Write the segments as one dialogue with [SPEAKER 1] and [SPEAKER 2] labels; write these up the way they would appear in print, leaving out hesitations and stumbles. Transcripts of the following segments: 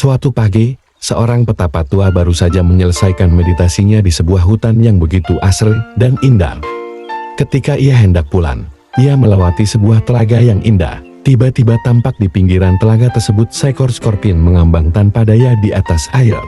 [SPEAKER 1] Suatu pagi, seorang petapa tua baru saja menyelesaikan meditasinya di sebuah hutan yang begitu asri dan indah. Ketika ia hendak pulang, ia melewati sebuah telaga yang indah. Tiba-tiba tampak di pinggiran telaga tersebut seekor skorpion mengambang tanpa daya di atas air.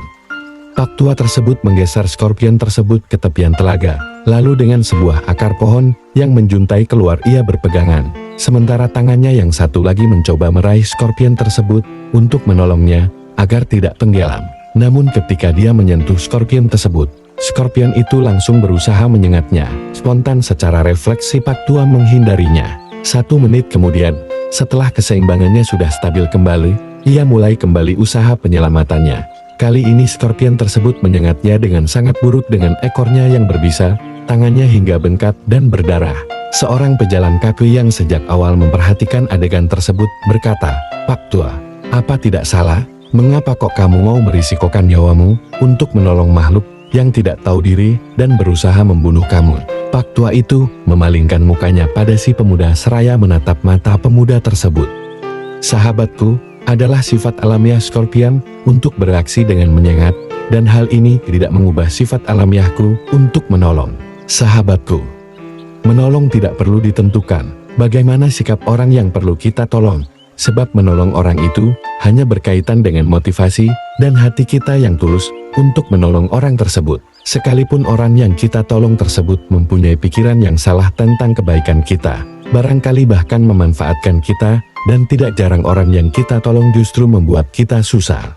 [SPEAKER 1] Pak tua tersebut menggeser skorpion tersebut ke tepian telaga, lalu dengan sebuah akar pohon yang menjuntai keluar ia berpegangan, sementara tangannya yang satu lagi mencoba meraih skorpion tersebut untuk menolongnya agar tidak tenggelam. Namun ketika dia menyentuh skorpion tersebut, skorpion itu langsung berusaha menyengatnya. Spontan secara refleks si Pak tua menghindarinya. 1 menit kemudian, setelah keseimbangannya sudah stabil kembali, ia mulai kembali usaha penyelamatannya. Kali ini skorpion tersebut menyengatnya dengan sangat buruk dengan ekornya yang berbisa, tangannya hingga bengkak dan berdarah. Seorang pejalan kaki yang sejak awal memperhatikan adegan tersebut berkata, "Pak tua, apa tidak salah? Mengapa kok kamu mau merisikokan nyawamu untuk menolong makhluk yang tidak tahu diri dan berusaha membunuh kamu?" Pak tua itu memalingkan mukanya pada si pemuda seraya menatap mata pemuda tersebut. "Sahabatku, adalah sifat alamiah skorpion untuk bereaksi dengan menyengat, dan hal ini tidak mengubah sifat alamiahku untuk menolong. Sahabatku, menolong tidak perlu ditentukan bagaimana sikap orang yang perlu kita tolong, sebab menolong orang itu hanya berkaitan dengan motivasi dan hati kita yang tulus untuk menolong orang tersebut. Sekalipun orang yang kita tolong tersebut mempunyai pikiran yang salah tentang kebaikan kita, barangkali bahkan memanfaatkan kita, dan tidak jarang orang yang kita tolong justru membuat kita susah.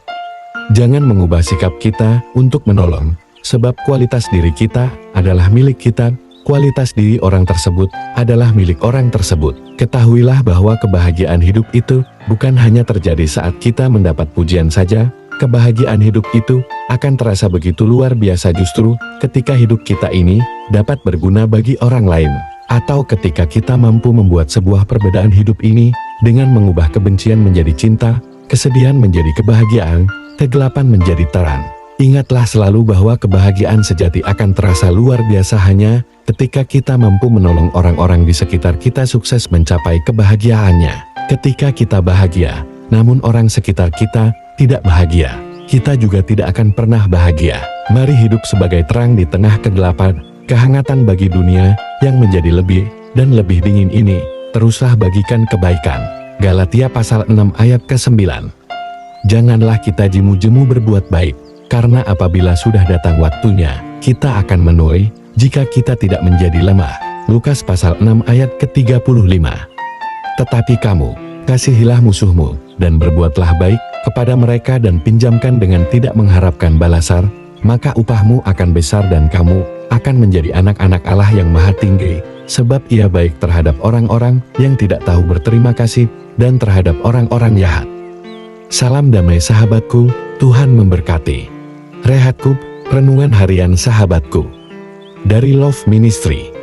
[SPEAKER 1] Jangan mengubah sikap kita untuk menolong, sebab kualitas diri kita adalah milik kita, kualitas diri orang tersebut adalah milik orang tersebut. Ketahuilah bahwa kebahagiaan hidup itu bukan hanya terjadi saat kita mendapat pujian saja. Kebahagiaan hidup itu akan terasa begitu luar biasa justru ketika hidup kita ini dapat berguna bagi orang lain, atau ketika kita mampu membuat sebuah perbedaan hidup ini dengan mengubah kebencian menjadi cinta, kesedihan menjadi kebahagiaan, kegelapan menjadi terang. Ingatlah selalu bahwa kebahagiaan sejati akan terasa luar biasa hanya ketika kita mampu menolong orang-orang di sekitar kita sukses mencapai kebahagiaannya. Ketika kita bahagia, namun orang sekitar kita tidak bahagia, kita juga tidak akan pernah bahagia. Mari hidup sebagai terang di tengah kegelapan, kehangatan bagi dunia yang menjadi lebih dan lebih dingin ini. Teruslah bagikan kebaikan. Galatia pasal 6 ayat ke-9. Janganlah kita jemu-jemu berbuat baik, karena apabila sudah datang waktunya, kita akan menuai jika kita tidak menjadi lemah. Lukas pasal 6 ayat ke-35. Tetapi kamu, kasihilah musuhmu, dan berbuatlah baik kepada mereka dan pinjamkan dengan tidak mengharapkan balasan, maka upahmu akan besar dan kamu akan menjadi anak-anak Allah yang Maha Tinggi, sebab ia baik terhadap orang-orang yang tidak tahu berterima kasih dan terhadap orang-orang jahat. Salam damai sahabatku, Tuhan memberkati. Rehat Kub, renungan harian sahabatku. Dari Love Ministry.